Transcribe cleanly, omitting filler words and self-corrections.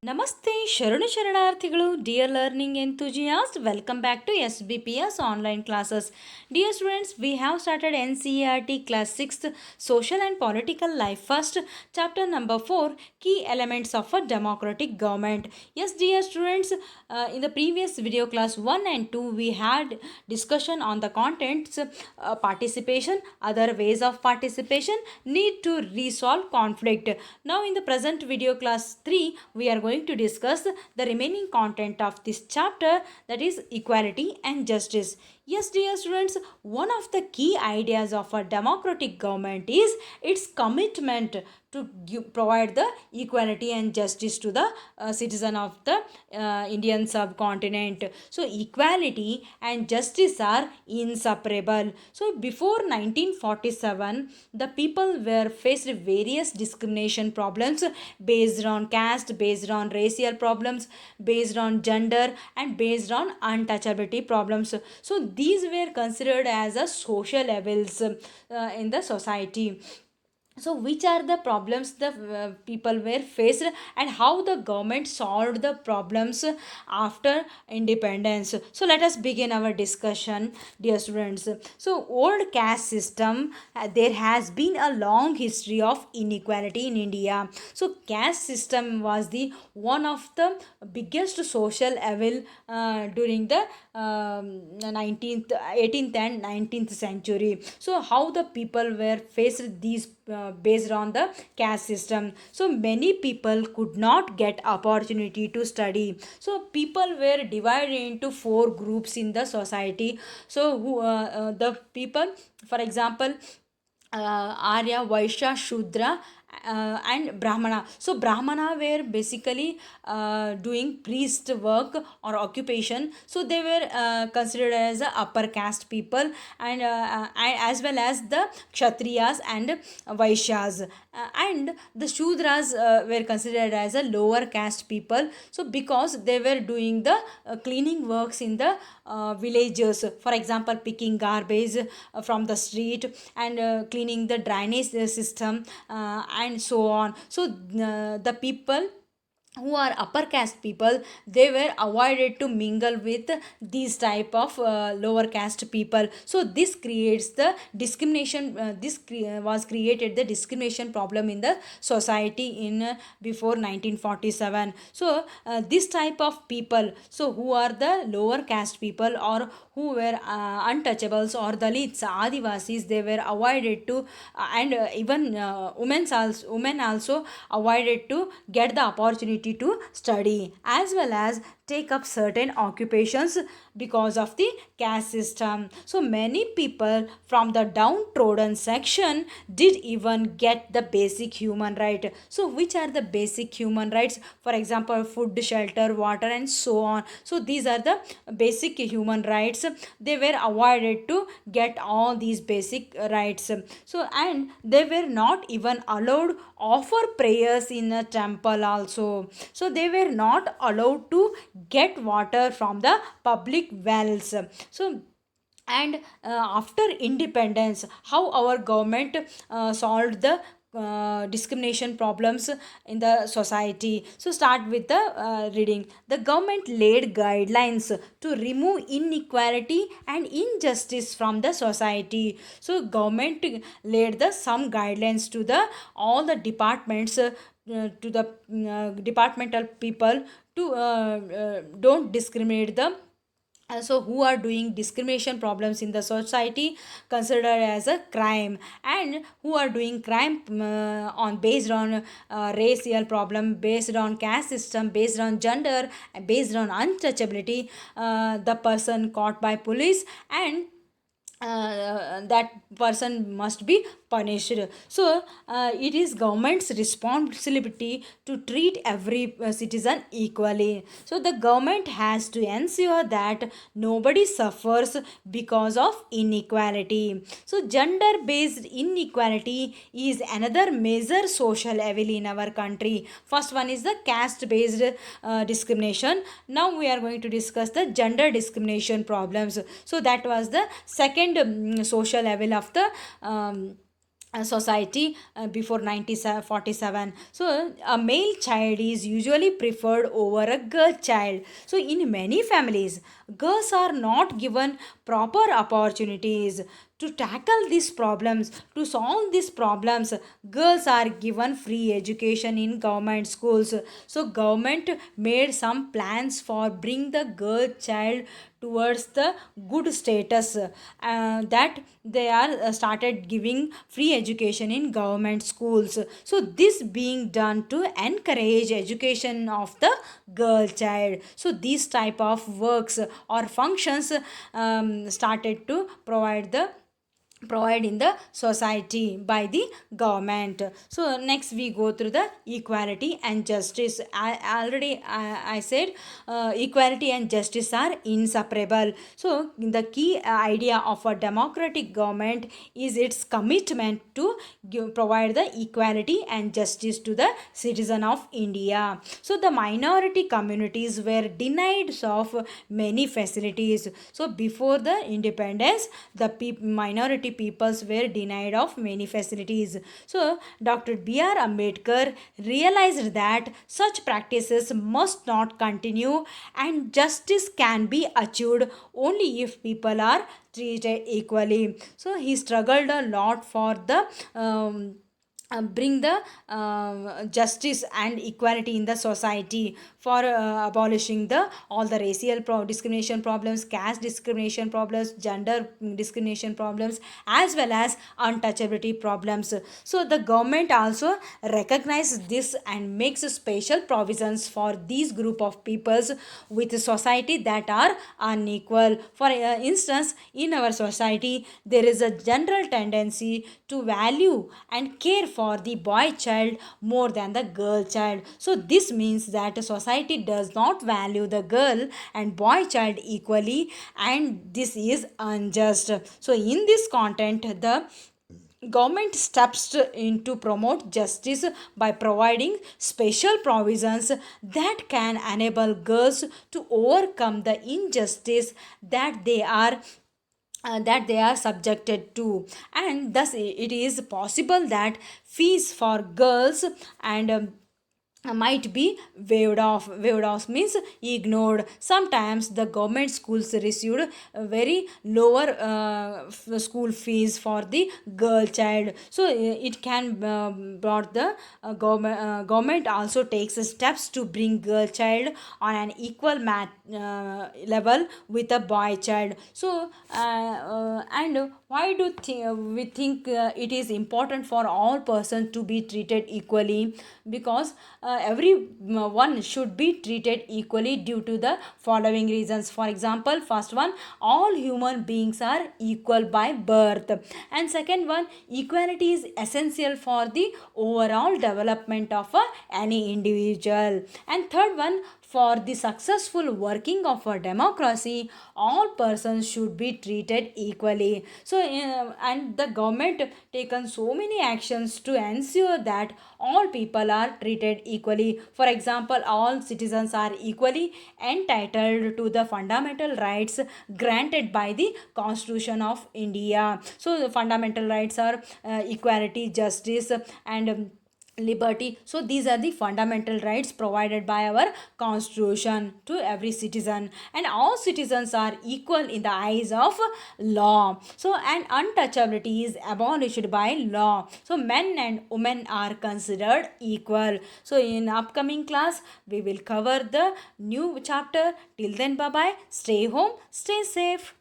ನಮಸ್ತೆ ಶರಣು ಶರಣಾರ್ಥಿಗಳು dear learning enthusiasts, welcome back to SBPS online classes. Dear students, we have started NCERT class 6th social and political life first chapter number 4 key elements of a democratic government. Yes dear students, in the previous video class 1 and 2 we had discussion on the contents, participation, other ways of participation, need to resolve conflict. Now in the present video class 3 we are going to discuss the remaining content of this chapter, that is equality and justice. Yes dear students, one of the key ideas of a democratic government is its commitment to provide the equality and justice to the citizen of the Indian subcontinent. So equality and justice are inseparable. So before 1947 the people were faced various discrimination problems based on caste, based on racial problems, based on gender, and based on untouchability problems. So these were considered as a social evils in the society. So which are the problems the people were faced, and how the government solved the problems after independence? So let us begin our discussion, dear students. So old caste system, there has been a long history of inequality in India. So caste system was the one of the biggest social evil during the 19th 18th and 19th century. So how the people were faced these based on the caste system. So many people could not get opportunity to study. So people were divided into four groups in the society. So the people, for example, Arya, Vaishya, Shudra, and Brahmana. So Brahmana were basically doing priest work or occupation. So they were considered as a upper caste people, and as well as the Kshatriyas and Vaishyas. And the Shudras were considered as a lower caste people. So because they were doing the cleaning works in the villages, for example picking garbage from the street, and cleaning the drainage system, and so on. So the people who are upper caste people, they were avoided to mingle with these type of lower caste people. So this creates the discrimination, was created the discrimination problem in the society in before 1947. So this type of people, so who are the lower caste people, or who were untouchables, or Dalits, Adivasis, they were avoided to and even women also avoided to get the opportunity to study as well as take up certain occupations because of the caste system. So many people from the downtrodden section did even get the basic human right. So which are the basic human rights? For example, food, shelter, water, and so on. So these are the basic human rights. They were avoided to get all these basic rights. So and they were not even allowed offer prayers in a temple also. So they were not allowed to get water from the public wells. So and after independence, how our government solved the discrimination problems in the society? So start with the reading. The government laid guidelines to remove inequality and injustice from the society. So government laid the some guidelines to the all the departments, to the departmental people, to don't discriminate the so who are doing discrimination problems in the society, considered as a crime, and who are doing crime on based on racial problem, based on caste system, based on gender, based on untouchability, the person caught by police, and that person must be punished. So it is government's responsibility to treat every citizen equally. So the government has to ensure that nobody suffers because of inequality. So gender based inequality is another major social evil in our country. First one is the caste based discrimination. Now we are going to discuss the gender discrimination problems. So that was the second social level of the society before 1947. So a male child is usually preferred over a girl child. So in many families, girls are not given proper opportunities to tackle these problems. To solve these problems, girls are given free education in government schools. So government made some plans for bring the girl child towards the good status, that they are started giving free education in government schools. So this being done to encourage education of the girl child. So these type of works or functions started to provide in the society by the government. So next we go through the equality and justice. I said equality and justice are inseparable. So the key idea of a democratic government is its commitment to provide the equality and justice to the citizen of India. So the minority communities were denied of many facilities. So before the independence, the minority peoples were denied of many facilities. So Dr. B.R. Ambedkar realized that such practices must not continue, and justice can be achieved only if people are treated equally. So he struggled a lot for the bring the justice and equality in the society, for abolishing the all the racial discrimination problems, caste discrimination problems, gender discrimination problems, as well as untouchability problems. So the government also recognizes this and makes special provisions for these group of peoples with society that are unequal. For instance, in our society there is a general tendency to value and care for the boy child more than the girl child. So this means that society does not value the girl and boy child equally, and this is unjust. So in this content, the government steps in to promote justice by providing special provisions that can enable girls to overcome the injustice that they are subjected to. And thus it is possible that fees for girls and might be waived off means ignored. Sometimes the government schools received very lower school fees for the girl child. So it can brought the government also takes steps to bring girl child on an equal level with a boy child. So and why do we think it is important for all persons to be treated equally? Because everyone should be treated equally due to the following reasons. For example, first one, all human beings are equal by birth. And second one, equality is essential for the overall development of any individual. And third one, for the successful working of a democracy, all persons should be treated equally. So and the government taken so many actions to ensure that all people are treated equally. For example, all citizens are equally entitled to the fundamental rights granted by the Constitution of India. So the fundamental rights are equality, justice, and liberty. So these are the fundamental rights provided by our constitution to every citizen, and all citizens are equal in the eyes of law. So and untouchability is abolished by law. So men and women are considered equal. So in upcoming class we will cover the new chapter. Till then, bye bye, stay home, stay safe.